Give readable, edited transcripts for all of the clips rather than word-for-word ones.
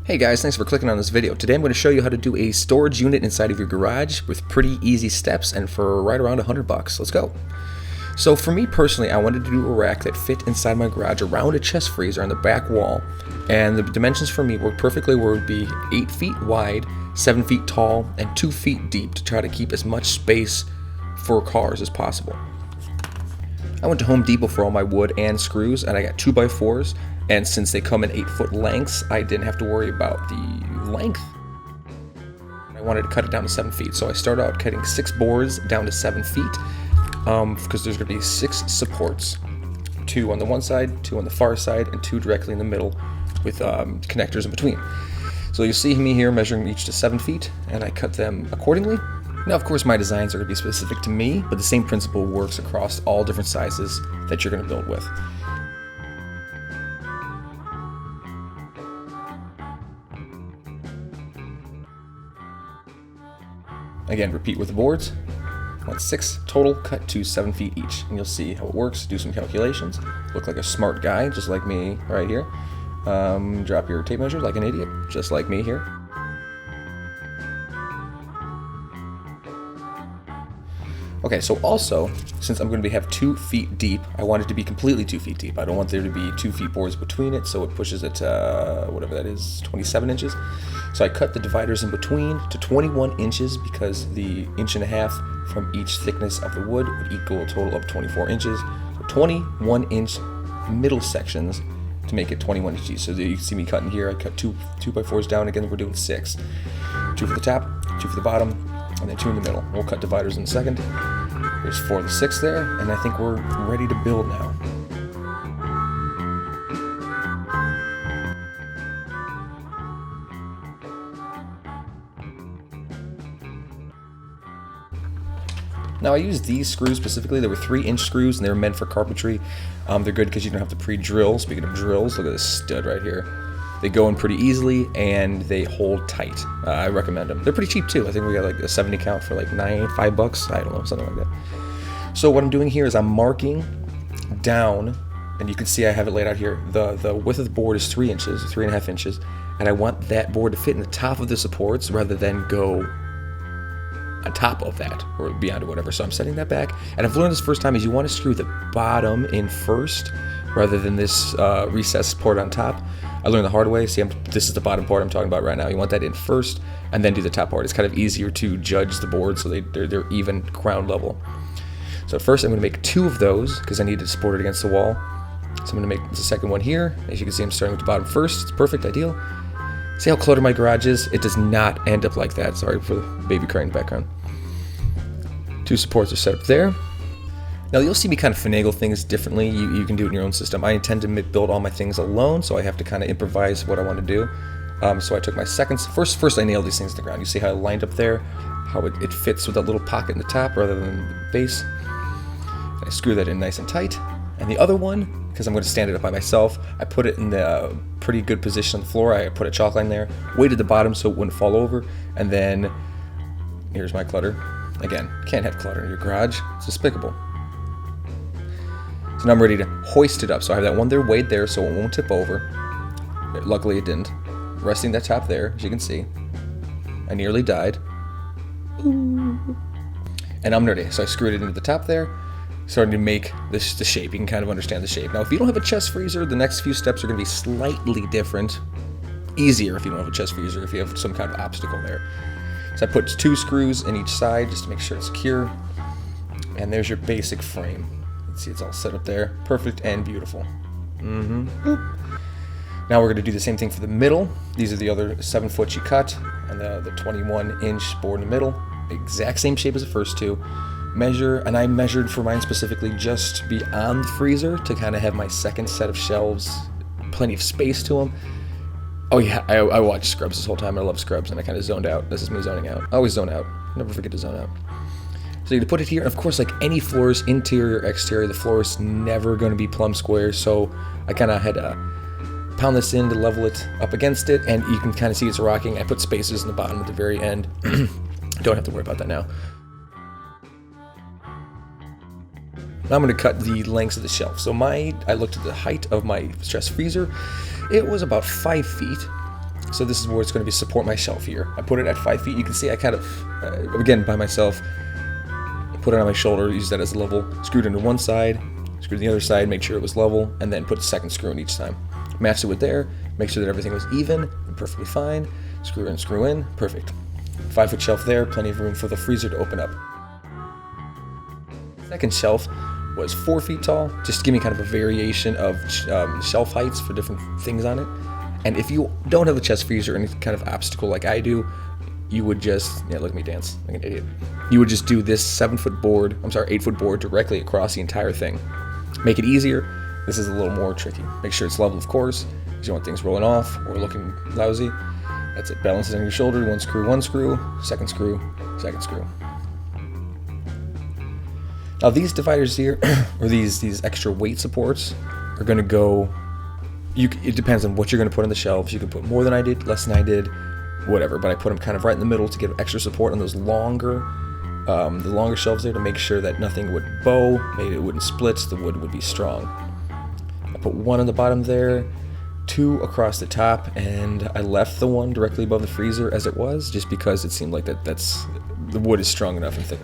Hey guys, thanks for clicking on this video. Today I'm going to show you how to do a storage unit inside of your garage with pretty easy steps and for right around $100. Let's go. So for me personally, I wanted to do a rack that fit inside my garage around a chest freezer on the back wall. And the dimensions for me work perfectly where it would be 8 feet wide, 7 feet tall, and 2 feet deep to try to keep as much space for cars as possible. I went to Home Depot for all my wood and screws, and I got 2x4s. And since they come in 8-foot lengths, I didn't have to worry about the length. I wanted to cut it down to 7 feet, so I started out cutting 6 boards down to 7 feet, because there's going to be 6 supports, 2 on the one side, 2 on the far side, and 2 directly in the middle with connectors in between. So you'll see me here measuring each to 7 feet, and I cut them accordingly. Now, of course, my designs are going to be specific to me, but the same principle works across all different sizes that you're going to build with. Again, repeat with the boards. I want 6 total, cut to 7 feet each. And you'll see how it works, do some calculations. Look like a smart guy, just like me right here. Drop your tape measure like an idiot, just like me here. Okay, so also, since I'm going to have 2 feet deep, I want it to be completely 2 feet deep. I don't want there to be 2 feet boards between it, so it pushes it to, whatever that is, 27 inches. So I cut the dividers in between to 21 inches because the 1.5 inches from each thickness of the wood would equal a total of 24 inches. So 21 inch middle sections to make it 21 inches. So you can see me cutting here. I cut 2x4s down. Again, we're doing 6. 2 for the top, 2 for the bottom, and then 2 in the middle. We'll cut dividers in a second. There's 4 of the 6 there, and I think we're ready to build now. Now I used these screws specifically. They were 3-inch screws and they were meant for carpentry. They're good because you don't have to pre-drill. Speaking of drills, look at this stud right here. They go in pretty easily and they hold tight. I recommend them. They're pretty cheap too. I think we got like a 70 count for like $5. I don't know, something like that. So what I'm doing here is I'm marking down, and you can see I have it laid out here. The width of the board is 3 inches, 3.5 inches, and I want that board to fit in the top of the supports rather than go on top of that or beyond or whatever. So I'm setting that back, and I've learned this first time is you want to screw the bottom in first rather than this recessed port on top. I learned the hard way. See, this is the bottom part I'm talking about right now. You want that in first and then do the top part. It's kind of easier to judge the board so they're even ground level. So first I'm going to make 2 of those because I need to support it against the wall. So I'm going to make the second one here. As you can see, I'm starting with the bottom first. It's perfect, ideal. See how cluttered my garage is? It does not end up like that. Sorry for the baby crying background. 2 supports are set up there. Now you'll see me kind of finagle things differently. You can do it in your own system. I intend to build all my things alone, so I have to kind of improvise what I want to do. So I took my seconds. First I nailed these things to the ground. You see how I lined up there? How it fits with that little pocket in the top rather than the base. And I screw that in nice and tight. And the other one, because I'm going to stand it up by myself, I put it in the pretty good position on the floor. I put a chalk line there, weighted the bottom so it wouldn't fall over, and then here's my clutter. Again, can't have clutter in your garage. It's despicable. So now I'm ready to hoist it up. So I have that one there weighed there so it won't tip over. Luckily it didn't. Resting that top there, as you can see. I nearly died. And I'm ready. So I screwed it into the top there. Starting to make the shape. You can kind of understand the shape. Now if you don't have a chest freezer, the next few steps are going to be slightly different. Easier if you don't have a chest freezer, if you have some kind of obstacle there. So I put 2 screws in each side just to make sure it's secure. And there's your basic frame. Let's see, it's all set up there. Perfect and beautiful. Now we're going to do the same thing for the middle. These are the other 7 foot you cut, and the 21-inch board in the middle. Exact same shape as the first 2. Measure, and I measured for mine specifically just beyond the freezer to kind of have my second set of shelves, plenty of space to them. Oh yeah, I watched Scrubs this whole time. I love Scrubs, and I kind of zoned out. This is me zoning out. I always zone out. Never forget to zone out. So you put it here, and of course, like any floors, interior, exterior, the floor is never going to be plumb square. So I kind of had to pound this in to level it up against it, and you can kind of see it's rocking. I put spacers in the bottom at the very end. Don't have to worry about that now. Now I'm going to cut the lengths of the shelf. So I looked at the height of my chest freezer. It was about 5 feet. So this is where it's going to be support my shelf here. I put it at 5 feet. You can see I kind of, again, by myself, put it on my shoulder, use that as a level, screwed into one side, screwed the other side, make sure it was level, and then put a second screw in each time. Matched it with there, make sure that everything was even and perfectly fine. Screw in, perfect. 5 foot shelf there, plenty of room for the freezer to open up. Second shelf was 4 feet tall, just to give me kind of a variation of shelf heights for different things on it. And if you don't have a chest freezer or any kind of obstacle like I do, you would just, yeah, look at me dance like an idiot. You would just do this 8 foot board directly across the entire thing. Make it easier. This is a little more tricky. Make sure it's level, of course, because you don't want things rolling off or looking lousy. That's it. Balance it on your shoulder. One screw, second screw. Now these dividers here, or these extra weight supports, are going to go. It depends on what you're going to put on the shelves. You can put more than I did, less than I did, whatever. But I put them kind of right in the middle to give extra support on those longer shelves there to make sure that nothing would bow, maybe it wouldn't split, the wood would be strong. I put one on the bottom there, 2 across the top, and I left the one directly above the freezer as it was, just because it seemed like the wood is strong enough and thick.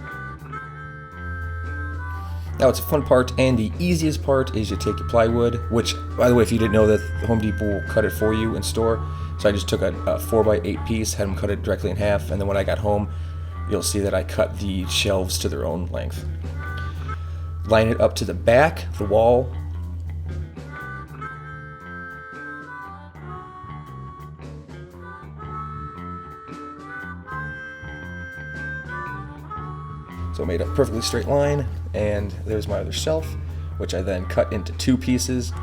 Now it's a fun part, and the easiest part is you take your plywood, which, by the way, if you didn't know, that Home Depot will cut it for you in store. So I just took a 4x8 piece, had them cut it directly in half, and then when I got home, you'll see that I cut the shelves to their own length. Line it up to the back, the wall. So I made a perfectly straight line, and there's my other shelf, which I then cut into 2 pieces,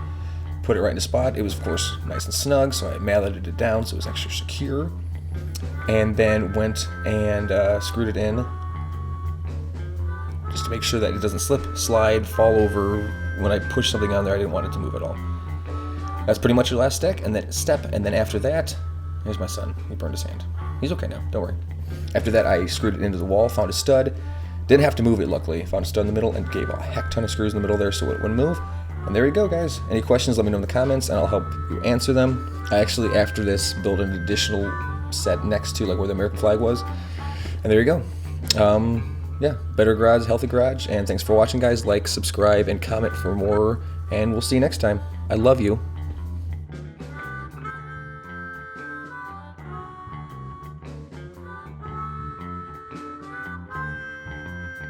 put it right in a spot. It was, of course, nice and snug, so I malleted it down so it was extra secure, and then went and screwed it in just to make sure that it doesn't slip, slide, fall over. When I push something on there, I didn't want it to move at all. That's pretty much your last step, and then after that, here's my son. He burned his hand. He's okay now, don't worry. After that, I screwed it into the wall, found a stud. Didn't have to move it, luckily. Found a stud in the middle and gave a heck ton of screws in the middle there so it wouldn't move. And there you go, guys. Any questions, let me know in the comments, and I'll help you answer them. I actually, after this, built an additional set next to like where the American flag was. And there you go. Yeah, better garage, healthy garage. And thanks for watching, guys. Like, subscribe, and comment for more. And we'll see you next time. I love you.